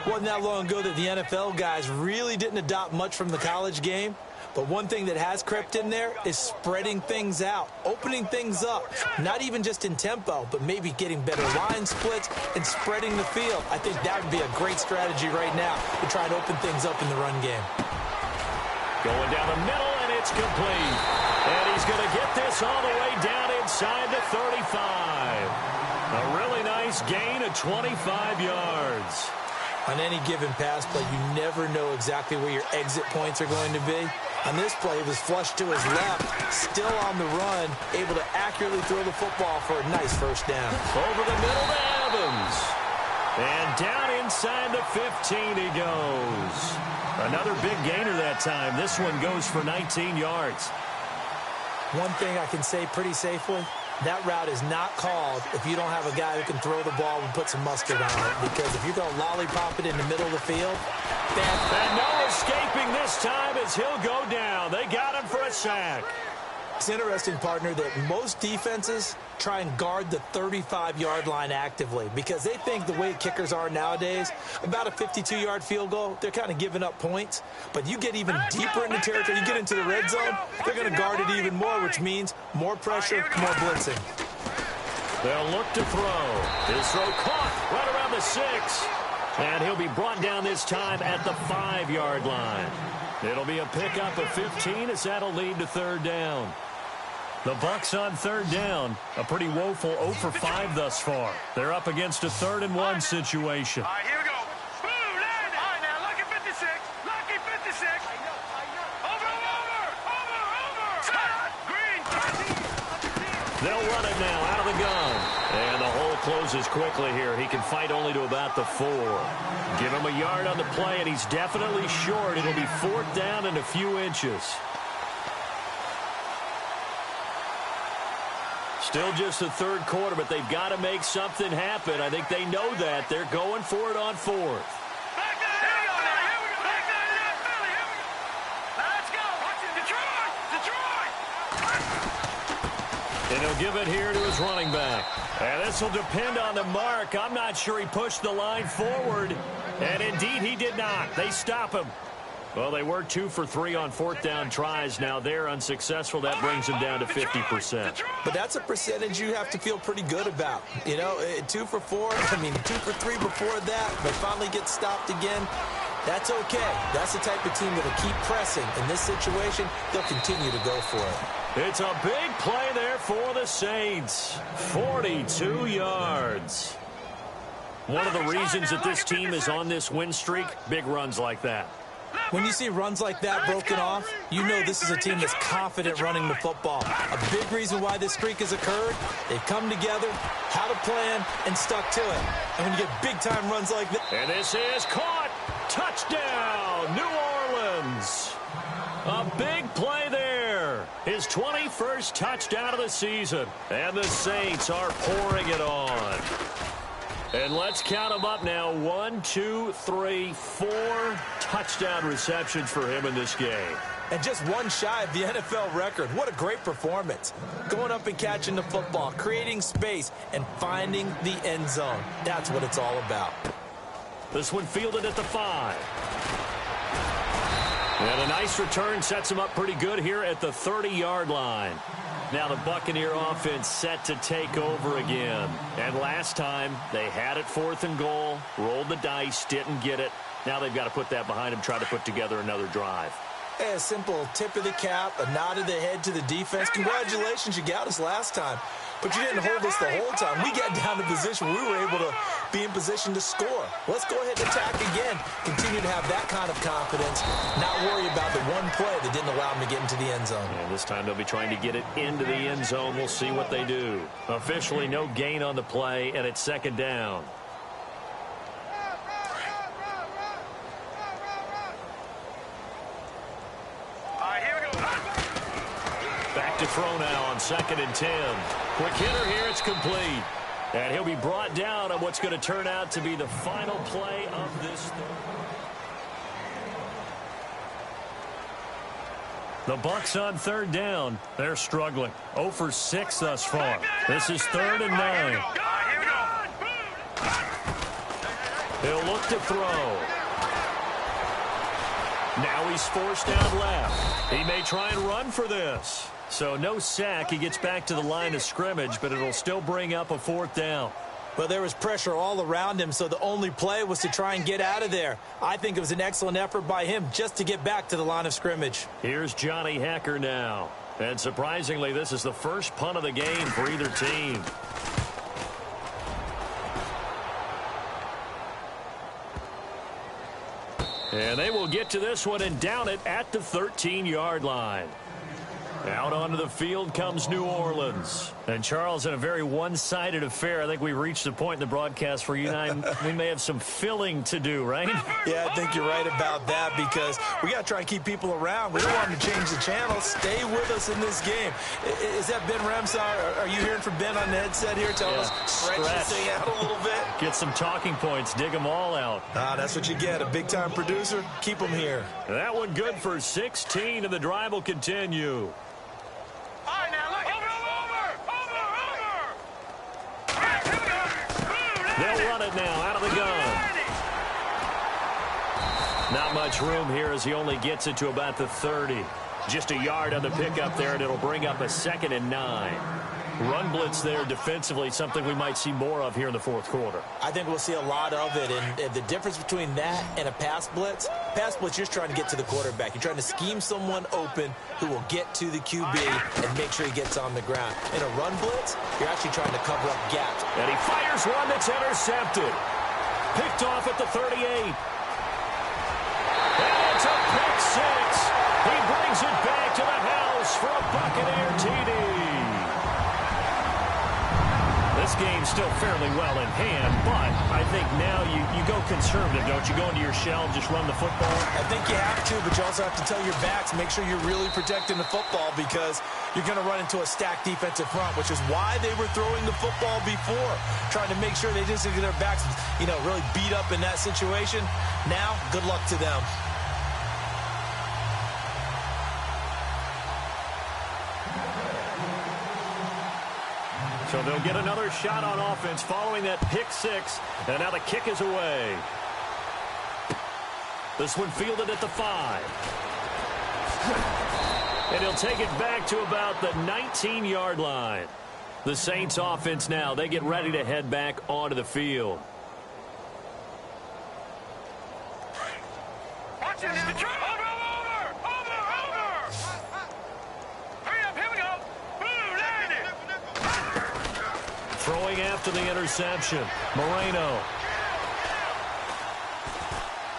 Wasn't that long ago that the NFL guys really didn't adopt much from the college game. But one thing that has crept in there is spreading things out, opening things up, not even just in tempo, but maybe getting better line splits and spreading the field. I think that would be a great strategy right now to try and open things up in the run game. Going down the middle, and it's complete. And he's going to get this all the way down inside the 35. A really nice gain of 25 yards. On any given pass play, you never know exactly where your exit points are going to be. On this play, it was flushed to his left, still on the run, able to accurately throw the football for a nice first down. Over the middle to Evans. And down inside the 15 he goes. Another big gainer that time. This one goes for 19 yards. One thing I can say pretty safely, that route is not called if you don't have a guy who can throw the ball and put some mustard on it. Because if you're going to lollipop it in the middle of the field, and no escaping this time as he'll go down. They got him for a sack. It's interesting, partner, that most defenses try and guard the 35-yard line actively because they think the way kickers are nowadays, about a 52-yard field goal, they're kind of giving up points. But you get even deeper into territory, you get into the red zone, they're going to guard it even more, which means more pressure, more blitzing. They'll look to throw. His throw caught right around the 6. And he'll be brought down this time at the 5-yard line. It'll be a pickup of 15 as that'll lead to third down. The Bucs on third down. A pretty woeful 0 for 5 thus far. They're up against a 3rd and 1 situation. All right, here we go. All right, now, lucky 56. Lucky 56. Over. Stop. Green. They'll run it now out of the gun. And the hole closes quickly here. He can fight only to about the 4. Give him a yard on the play, and he's definitely short. It'll be 4th down and a few inches. Still just the 3rd quarter, but they've got to make something happen. I think they know that. They're going for it on 4th. And he'll give it here to his running back. And this will depend on the mark. I'm not sure he pushed the line forward. And indeed, he did not. They stop him. Well, they were 2 for 3 on 4th down tries. Now they're unsuccessful. That brings them down to 50%. But that's a percentage you have to feel pretty good about. You know, 2 for 4, 2 for 3 before that, but finally get stopped again. That's okay. That's the type of team that will keep pressing. In this situation, they'll continue to go for it. It's a big play there for the Saints. 42 yards. One of the reasons that this team is on this win streak, big runs like that. When you see runs like that broken off, you know this is a team that's confident running the football. A big reason why this streak has occurred, they've come together, had a plan, and stuck to it. And when you get big-time runs like this... And this is caught. Touchdown, New Orleans. A big play there. His 21st touchdown of the season. And the Saints are pouring it on. And let's count them up now. 1, 2, 3, 4 touchdown receptions for him in this game. And just one shy of the NFL record. What a great performance. Going up and catching the football, creating space, and finding the end zone. That's what it's all about. This one fielded at the 5. And a nice return sets him up pretty good here at the 30-yard line. Now the Buccaneer offense set to take over again. And last time, they had it 4th and goal, rolled the dice, didn't get it. Now they've got to put that behind them, try to put together another drive. A simple tip of the cap, a nod of the head to the defense. Congratulations, you got us last time. But you didn't hold us the whole time. We got down to position where we were able to be in position to score. Let's go ahead and attack again. Continue to have that kind of confidence. Not worry about the one play that didn't allow them to get into the end zone. And this time they'll be trying to get it into the end zone. We'll see what they do. Officially no gain on the play, and it's 2nd down. Back to throw now on 2nd and 10. Quick hitter here, it's complete. And he'll be brought down on what's going to turn out to be the final play of this. The Bucs on 3rd down. They're struggling. 0 for 6 thus far. This is 3rd and 9. He'll look to throw. Now he's forced down left. He may try and run for this. So no sack. He gets back to the line of scrimmage, but it'll still bring up a 4th down. Well, there was pressure all around him, so the only play was to try and get out of there. I think it was an excellent effort by him just to get back to the line of scrimmage. Here's Johnny Hekker now. And surprisingly, this is the first punt of the game for either team. And they will get to this one and down it at the 13-yard line. Out onto the field comes New Orleans. And, Charles, in a very one-sided affair, I think we reached the point in the broadcast where you and I, we may have some filling to do, right? Yeah, I think you're right about that because we got to try and keep people around. We don't want them to change the channel. Stay with us in this game. Is that Ben Ramsar? Are you hearing from Ben on the headset here? Tell us, stretch this thing out a little bit. Get some talking points. Dig them all out. That's what you get. A big-time producer. Keep them here. That one good for 16, and the drive will continue. All right, now, look. They'll run it now out of the gun. Not much room here as he only gets it to about the 30. Just a yard on the pickup there, and it'll bring up a 2nd and 9. Run blitz there defensively, something we might see more of here in the fourth quarter. I think we'll see a lot of it, and the difference between that and a pass blitz, you're just trying to get to the quarterback. You're trying to scheme someone open who will get to the QB and make sure he gets on the ground. In a run blitz, you're actually trying to cover up gaps. And he fires one that's intercepted. Picked off at the 38. And it's a pick 6. He brings it back to the house for a Buccaneer TD. This game's still fairly well in hand, but I think now you go conservative, don't you? Go into your shell, just run the football. I think you have to, but you also have to tell your backs, make sure you're really protecting the football because you're going to run into a stacked defensive front, which is why they were throwing the football before, trying to make sure they just get their backs, really beat up in that situation. Now, good luck to them. So they'll get another shot on offense following that pick 6. And now the kick is away. This one fielded at the 5. And he'll take it back to about the 19-yard line. The Saints offense now, they get ready to head back onto the field. Watch it now. Over. Hurry up, here we go. Boom, landed. Throwing after the interception. Moreno.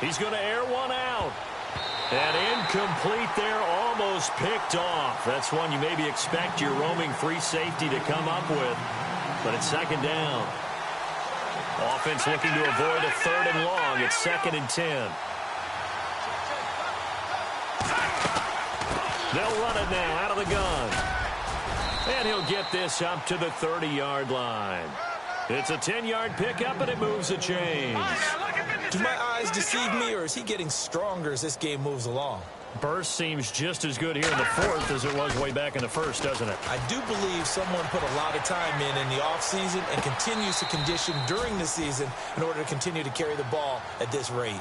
He's going to air one out. And incomplete there, almost picked off. That's one you maybe expect your roaming free safety to come up with. But it's 2nd down. Offense looking to avoid a 3rd and long. It's 2nd and 10. They'll run it now out of the gun. And he'll get this up to the 30-yard line. It's a 10-yard pickup, and it moves the chains. Do my eyes deceive me, or is he getting stronger as this game moves along? Burst seems just as good here in the 4th as it was way back in the 1st, doesn't it? I do believe someone put a lot of time in the offseason and continues to condition during the season in order to continue to carry the ball at this rate.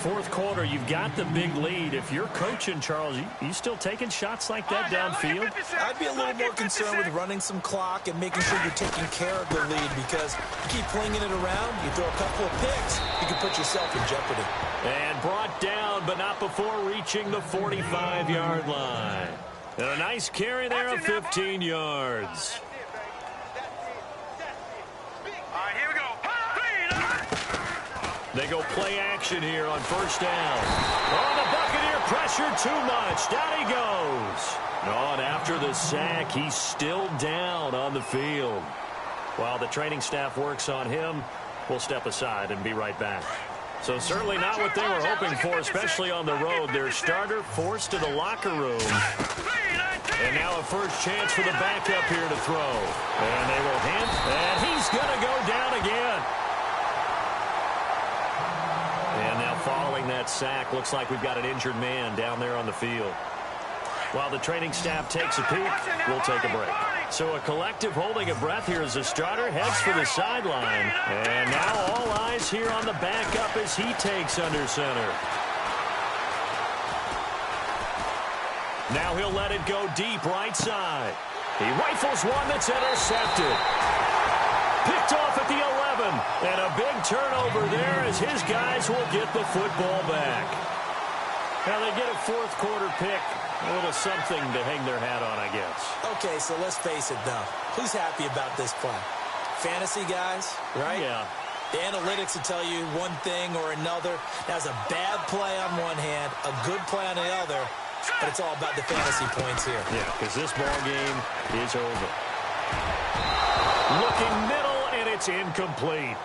4th quarter, you've got the big lead. If you're coaching, Charles, you still taking shots like that downfield? I'd be a little more concerned with running some clock and making sure you're taking care of the lead because you keep flinging it around, you throw a couple of picks, you can put yourself in jeopardy. And brought down, but not before reaching the 45-yard line. And a nice carry there of 15 yards. All right, here we go. They go play action here on 1st down. Oh, the Buccaneer pressure too much. Down he goes. Oh, and after the sack, he's still down on the field. While the training staff works on him, we'll step aside and be right back. So certainly not what they were hoping for, especially on the road. Their starter forced to the locker room. And now a first chance for the backup here to throw. And they will hand, and he's going to go down again. And now following that sack, looks like we've got an injured man down there on the field. While the training staff takes a peek, we'll take a break. So a collective holding a breath here as the starter heads for the sideline. And now all eyes here on the backup as he takes under center. Now he'll let it go deep right side. He rifles one that's intercepted. Picked off at the 11. And a big turnover there as his guys will get the football back. Now they get a 4th quarter pick. A little something to hang their hat on, I guess. Okay, so let's face it, though. Who's happy about this play? Fantasy guys, right? Yeah. The analytics will tell you one thing or another. That's a bad play on one hand, a good play on the other, but it's all about the fantasy points here. Yeah, because this ball game is over. Looking middle, and it's incomplete.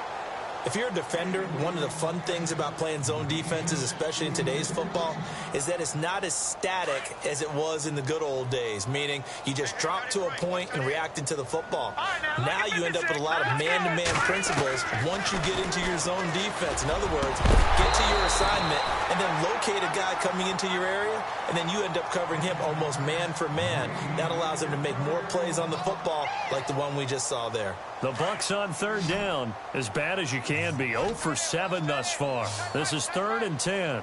If you're a defender, one of the fun things about playing zone defenses, especially in today's football, is that it's not as static as it was in the good old days, meaning you just drop to a point and reacted to the football. Now you end up with a lot of man-to-man principles once you get into your zone defense. In other words, get to your assignment and then locate a guy coming into your area, and then you end up covering him almost man for man. That allows him to make more plays on the football like the one we just saw there. The Bucs on third down, as bad as you can be. 0 for 7 thus far. This is 3rd and 10.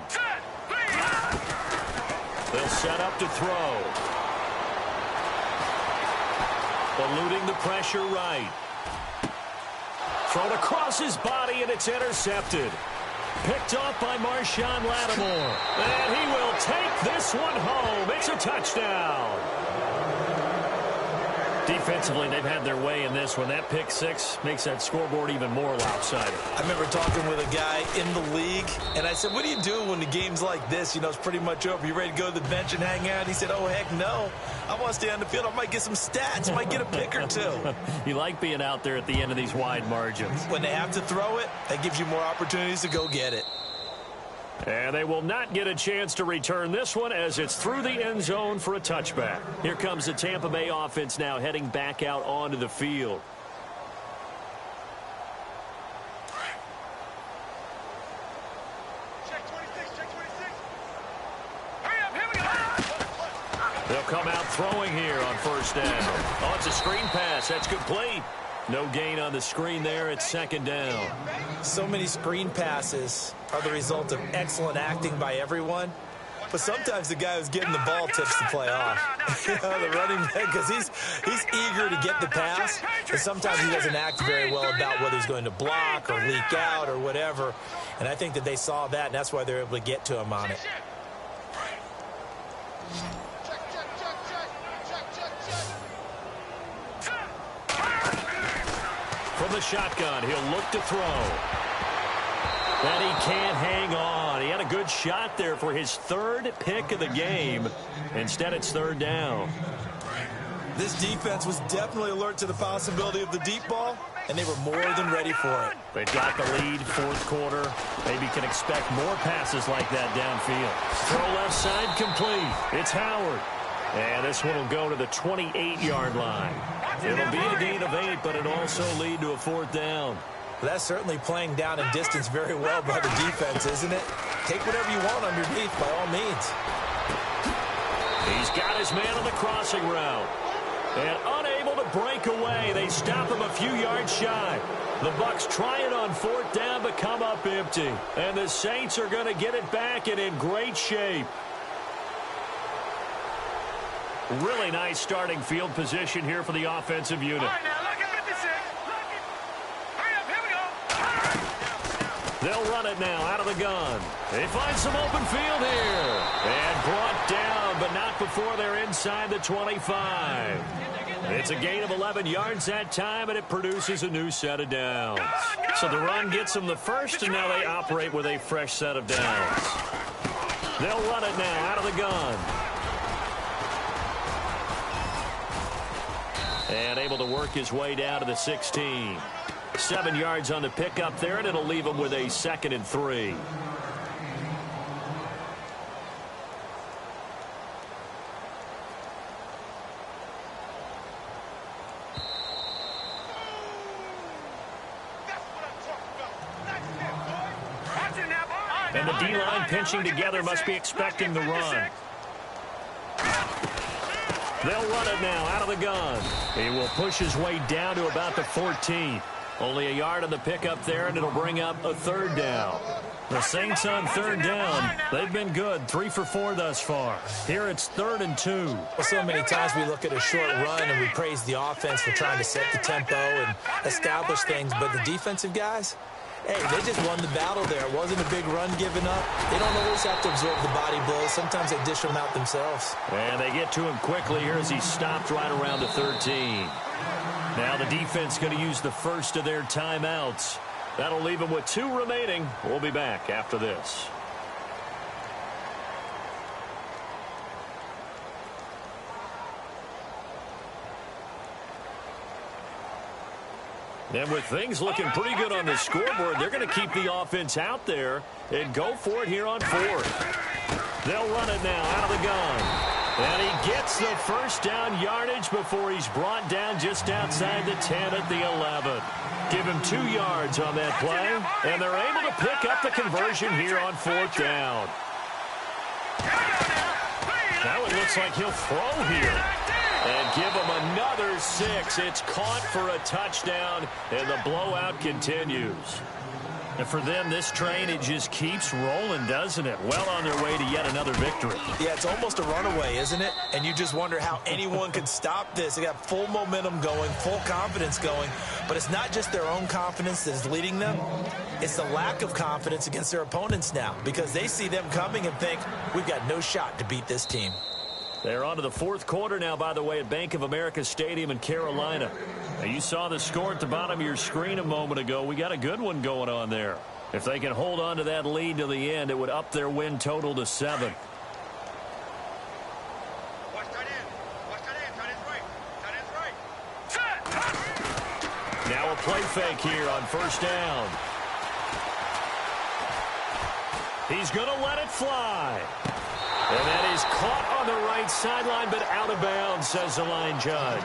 They'll set up to throw. Eluding the pressure right. Thrown across his body, and it's intercepted. Picked off by Marshawn Lattimore. And he will take this one home. It's a touchdown. Defensively, they've had their way in this one. That pick six makes that scoreboard even more lopsided. I remember talking with a guy in the league, and I said, what do you do when the game's like this? You know, it's pretty much over. You ready to go to the bench and hang out? He said, oh, heck no. I want to stay on the field. I might get some stats. I might get a pick or two. You like being out there at the end of these wide margins. When they have to throw it, that gives you more opportunities to go get it. And they will not get a chance to return this one as it's through the end zone for a touchback. Here comes the Tampa Bay offense now heading back out onto the field. Check 26, check 26. Hurry up, here we go. They'll come out throwing here on first down. Oh, it's a screen pass. That's complete. No gain on the screen there. It's 2nd down. So many screen passes are the result of excellent acting by everyone. But sometimes the guy who's getting the ball tips the play off. You know, the running back, because he's eager to get the pass. And sometimes he doesn't act very well about whether he's going to block or leak out or whatever. And I think that they saw that, and that's why they're able to get to him on it. From the shotgun, he'll look to throw. And he can't hang on. He had a good shot there for his 3rd pick of the game. Instead, it's 3rd down. This defense was definitely alert to the possibility of the deep ball, and they were more than ready for it. They've got the lead, 4th quarter. Maybe can expect more passes like that downfield. Throw left side complete. It's Howard. And this one will go to the 28-yard line. It'll be a gain of 8, but it'll also lead to a 4th down. That's certainly playing down in distance very well by the defense, isn't it? Take whatever you want underneath, by all means. He's got his man on the crossing route. And unable to break away. They stop him a few yards shy. The Bucs try it on 4th down, but come up empty. And the Saints are going to get it back and in great shape. Really nice starting field position here for the offensive unit. All right, now, look at 56. Hurry up, here we go. They'll run it now out of the gun. They find some open field here. And brought down, but not before they're inside the 25. It's a gain of 11 yards that time, and it produces a new set of downs. So the run gets them the first, and now they operate with a fresh set of downs. They'll run it now out of the gun. And able to work his way down to the 16. 7 yards on the pickup there, and it'll leave him with a 2nd and 3. And the D-line pinching together must be expecting the run. They'll run it now out of the gun. He will push his way down to about the 14. Only a yard on the pickup there, and it'll bring up a 3rd down. The Saints on 3rd down. They've been good, 3 for 4 thus far. Here it's 3rd and 2. Well, so many times we look at a short run and we praise the offense for trying to set the tempo and establish things, but the defensive guys, hey, they just won the battle there. It wasn't a big run given up. They don't always have to absorb the body blows. Sometimes they dish them out themselves. And they get to him quickly here as he stopped right around the 13. Now the defense going to use the first of their timeouts. That'll leave them with 2 remaining. We'll be back after this. And with things looking pretty good on the scoreboard, they're going to keep the offense out there and go for it here on fourth. They'll run it now out of the gun. And he gets the first down yardage before he's brought down just outside the 10 at the 11. Give him 2 yards on that play, and they're able to pick up the conversion here on fourth down. Now it looks like he'll throw here. And give him another 6. It's caught for a touchdown, and the blowout continues. And for them, this train, it just keeps rolling, doesn't it? Well on their way to yet another victory. Yeah, it's almost a runaway, isn't it? And you just wonder how anyone could stop this. They got full momentum going, full confidence going. But it's not just their own confidence that is leading them. It's the lack of confidence against their opponents now, because they see them coming and think, we've got no shot to beat this team. They're on to the fourth quarter now, by the way, at Bank of America Stadium in Carolina. Now, you saw the score at the bottom of your screen a moment ago. We got a good one going on there. If they can hold on to that lead to the end, it would up their win total to 7. Now a play fake here on first down. He's going to let it fly. And that is caught on the right sideline, but out of bounds, says the line judge.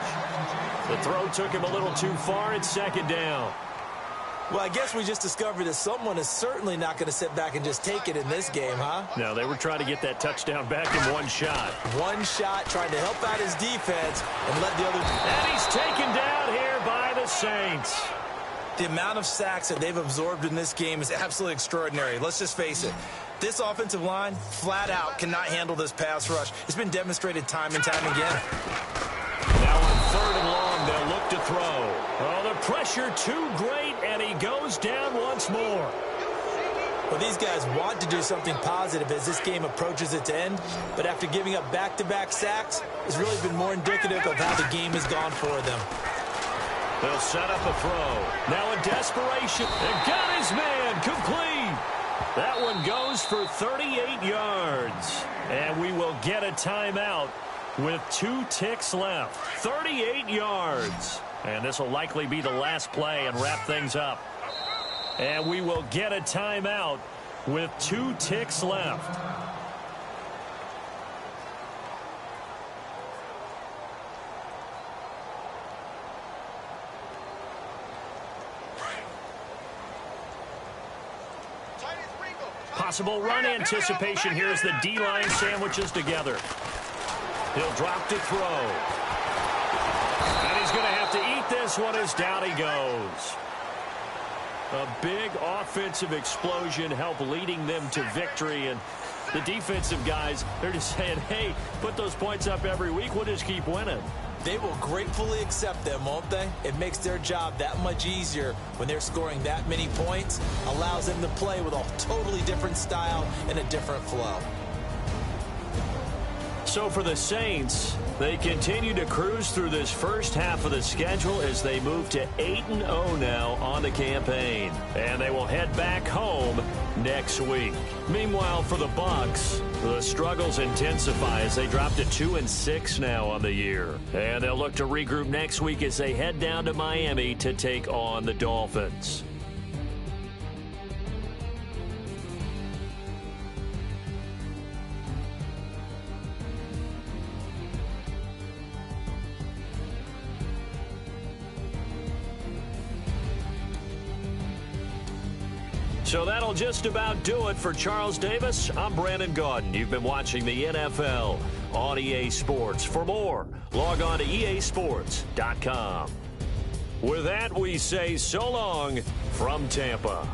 The throw took him a little too far. It's second down. Well, I guess we just discovered that someone is certainly not going to sit back and just take it in this game, huh? No, they were trying to get that touchdown back in one shot. One shot, trying to help out his defense and let the other... And he's taken down here by the Saints. The amount of sacks that they've absorbed in this game is absolutely extraordinary. Let's just face it. This offensive line, flat out, cannot handle this pass rush. It's been demonstrated time and time again. Now on third and long, they'll look to throw. Oh, the pressure too great, and he goes down once more. Well, these guys want to do something positive as this game approaches its end, but after giving up back-to-back sacks, it's really been more indicative of how the game has gone for them. They'll set up a throw. Now in desperation, and got his man complete. That one goes for 38 yards. And we will get a timeout with 2 ticks left. 38 yards. And this will likely be the last play and wrap things up. And we will get a timeout with 2 ticks left. Possible run anticipation here as the D-line sandwiches together. He'll drop to throw. And he's going to have to eat this one as down he goes. A big offensive explosion helped leading them to victory. And the defensive guys, they're just saying, hey, put those points up every week. We'll just keep winning. They will gratefully accept them, won't they? It makes their job that much easier when they're scoring that many points. Allows them to play with a totally different style and a different flow. So for the Saints, they continue to cruise through this first half of the schedule as they move to 8-0 now on the campaign. And they will head back home next week. Meanwhile, for the Bucs, the struggles intensify as they drop to 2-6 now on the year. And they'll look to regroup next week as they head down to Miami to take on the Dolphins. So that'll just about do it for Charles Davis. I'm Brandon Gaudin. You've been watching the NFL on EA Sports. For more, log on to easports.com. With that, we say so long from Tampa.